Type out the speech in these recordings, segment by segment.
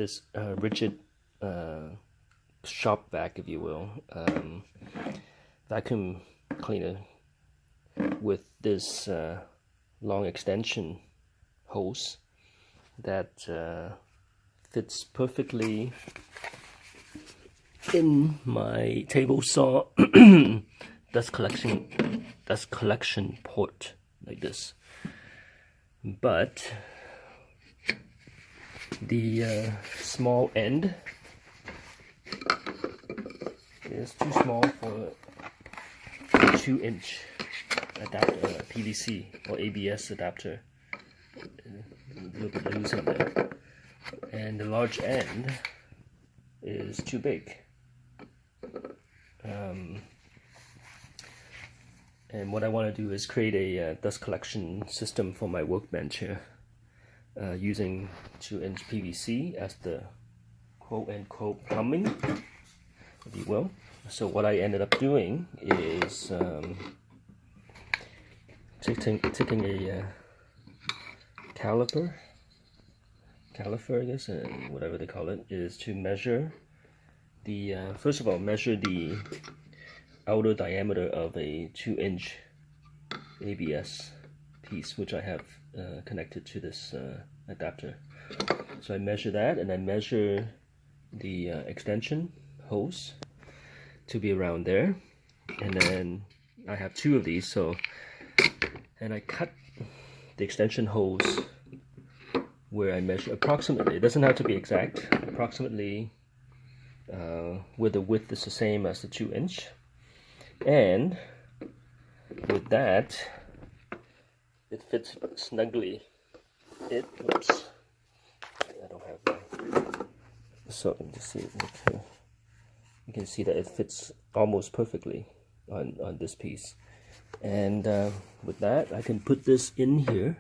this rigid shop vac, if you will, vacuum cleaner with this long extension hose that fits perfectly in my table saw dust collection port like this. But the small end is too small for a 2-inch adapter, PVC or ABS adapter, a little bit loose in there, and the large end is too big. And what I want to do is create a dust collection system for my workbench here, using 2-inch PVC as the quote-unquote plumbing, if you will. So what I ended up doing is taking a caliper, I guess, whatever they call it, is to measure the first of all, measure the outer diameter of a 2-inch ABS piece, which I have connected to this adapter. So I measure that, and I measure the extension hose to be around there, and then I have 2 of these, and I cut the extension hose where I measure approximately. It doesn't have to be exact, approximately where the width is the same as the 2-inch. And with that, it fits snugly. Oops, I don't have that. So let me just see. Okay. You can see that it fits almost perfectly on this piece. And with that, I can put this in here,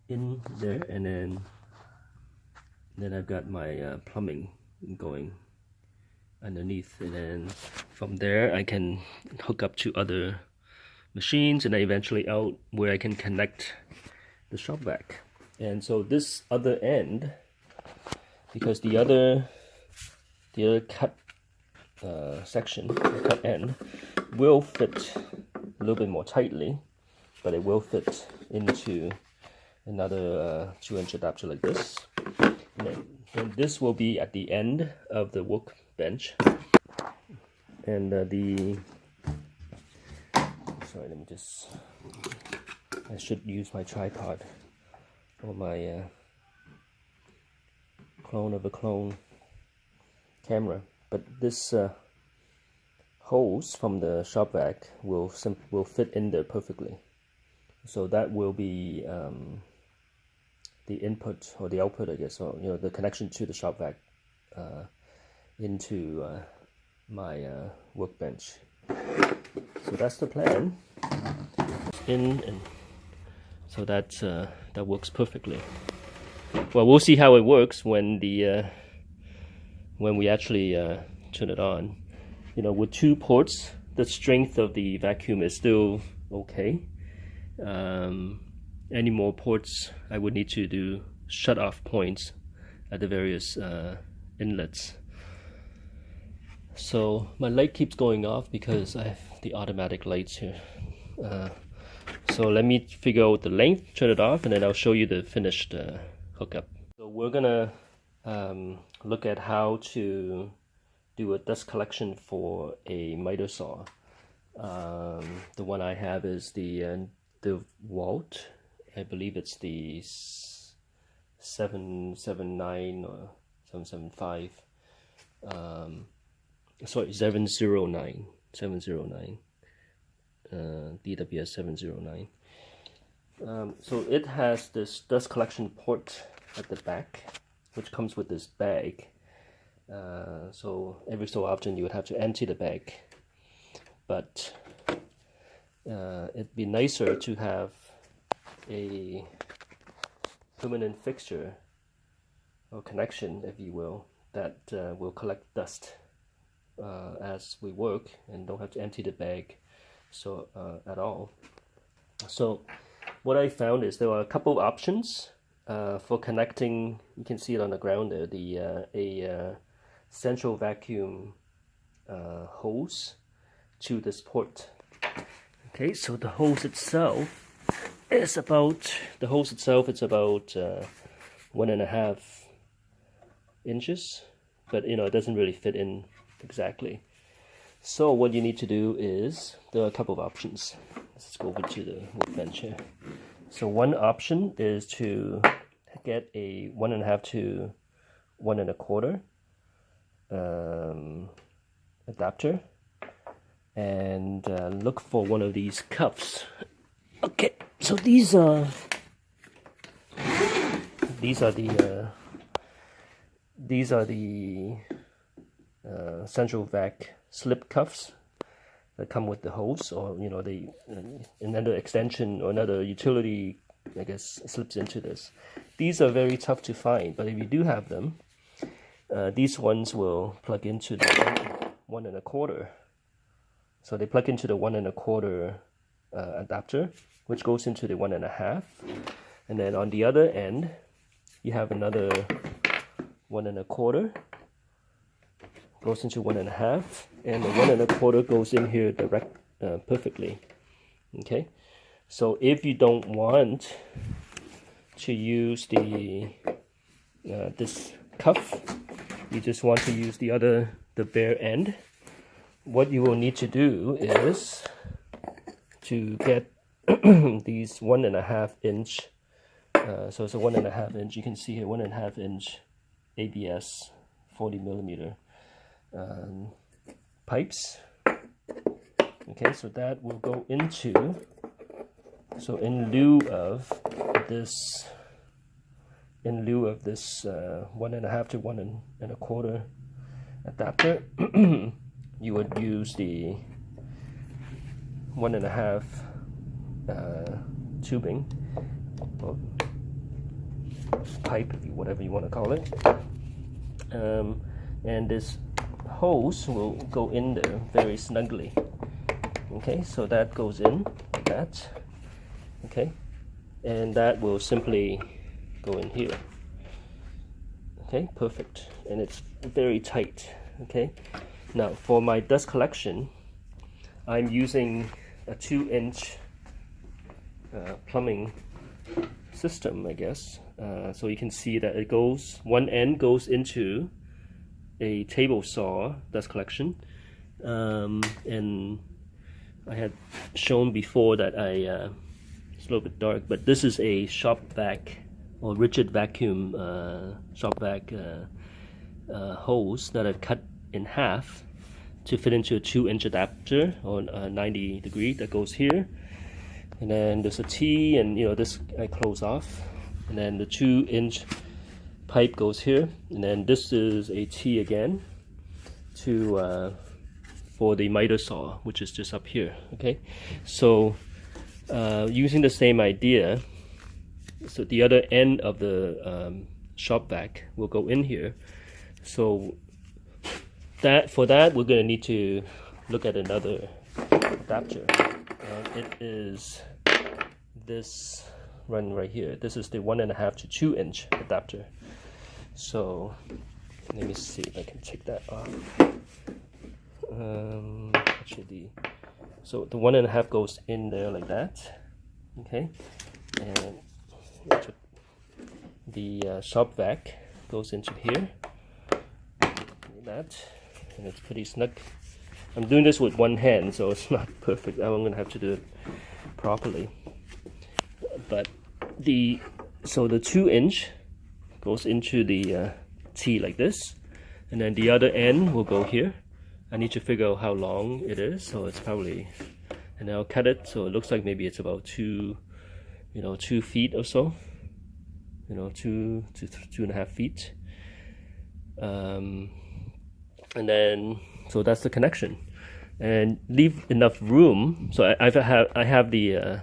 in there, and then I've got my plumbing going underneath, and then from there I can hook up to other machines, and then eventually out where I can connect the shop vac. And so this other end, because the other cut section, the cut end, will fit a little bit more tightly, but it will fit into another 2-inch adapter like this. And this will be at the end of the workbench. And sorry, let me just, I should use my tripod or my clone of a clone camera. But this hose from the shop vac will fit in there perfectly. So that will be the input or the output, I guess, or the connection to the shop vac into my workbench. So that's the plan. And so that works perfectly. Well, we'll see how it works when we actually turn it on. With 2 ports, the strength of the vacuum is still okay. Any more ports, I would need to do shut-off points at the various inlets. So my light keeps going off because I have the automatic lights here. So let me figure out the length, turn it off, and then I'll show you the finished hookup. So we're gonna look at how to do a dust collection for a miter saw. The one I have is the Walt. I believe it's the 779 or 775. Sorry, 709. DWS 709. So it has this dust collection port at the back, which comes with this bag. So every so often you would have to empty the bag. But it'd be nicer to have a permanent fixture or connection, if you will, that will collect dust as we work and don't have to empty the bag at all. So what I found is there are a couple of options. for connecting, you can see it on the ground there, a central vacuum hose to this port. Okay, so the hose itself is about, it's about 1.5 inches, but it doesn't really fit in exactly. So what you need to do is, there are a couple of options. Let's go over to the workbench here. So one option is to get a 1.5 to 1.25 adapter, and look for one of these cuffs. Okay, so these are the central vac slip cuffs that come with the hose, or another extension or another utility, I guess, slips into this. These are very tough to find, but if you do have them, these ones will plug into the 1.25. So they plug into the 1.25 adapter, which goes into the 1.5, and then on the other end you have another 1.25, goes into 1.5, and the 1.25 goes in here direct perfectly. Okay, so if you don't want to use the this cuff, you just want to use the bare end, what you will need to do is to get these 1.5 inch, so it's a 1.5 inch, you can see here, 1.5 inch ABS 40 millimeter pipes. Okay, so that will go into, so in lieu of this 1.5 to 1.25 adapter, you would use the 1.5 tubing or pipe, whatever you want to call it, and this hose will go in there very snugly. Okay, so that goes in like that. Okay, and that will simply go in here. Okay, perfect, and it's very tight. Okay, now for my dust collection, I'm using a 2-inch plumbing system, I guess. So you can see that it goes, one end goes into a table saw dust collection, and I had shown before that it's a little bit dark, but this is a shop vac or rigid vacuum shop vac hose that I've cut in half to fit into a 2-inch adapter or 90 degree that goes here, and then there's a T, and this I close off, and then the 2-inch pipe goes here, and then this is a T again to for the miter saw, which is just up here. Okay, so using the same idea, so the other end of the shop vac will go in here. So for that we're going to need to look at another adapter, and it is this one right here. This is the 1.5 to 2-inch adapter. So let me see if I can take that off. Actually, so the 1.5 goes in there like that. Okay, and the shop vac goes into here like that, and it's pretty snug. I'm doing this with one hand, so it's not perfect. I'm gonna have to do it properly. But the 2-inch goes into the T like this, and then the other end will go here. I need to figure out how long it is, so it's probably, and I'll cut it so it looks like maybe it's about 2 feet or so, 2 to 2.5 feet, and then so that's the connection, and leave enough room. So I have the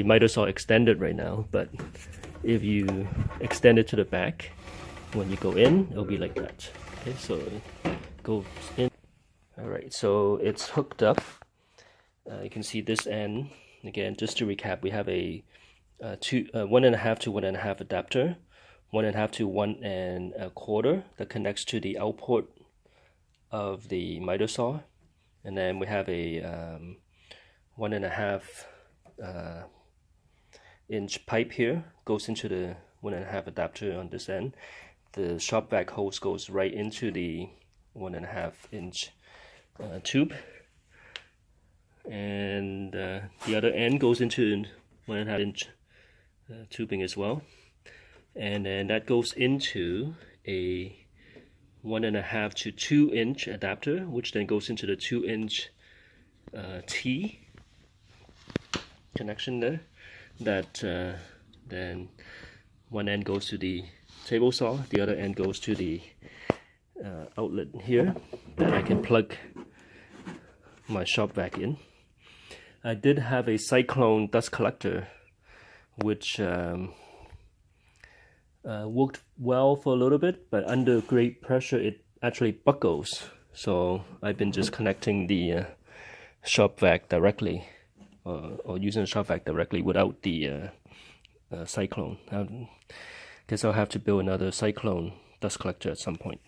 miter saw extended right now, but if you extend it to the back, when you go in, it'll be like that. Okay, so it goes in. Alright, so it's hooked up. You can see this end. Again, just to recap, we have a 1.5 to 1.5 adapter, 1.5 to 1.25 that connects to the output of the miter saw, and then we have a 1.5 inch pipe here, goes into the 1.5 adapter on this end. The shop vac hose goes right into the 1.5 inch tube, and the other end goes into 1.5 inch tubing as well, and then that goes into a 1.5 to 2 inch adapter, which then goes into the 2 inch T connection there. That then one end goes to the table saw, the other end goes to the outlet here that I can plug my shop vac in. I did have a cyclone dust collector which worked well for a little bit, but under great pressure it actually buckles. So I've been just connecting the shop vac directly, or using the shop vac directly without the cyclone. I guess I'll have to build another cyclone dust collector at some point.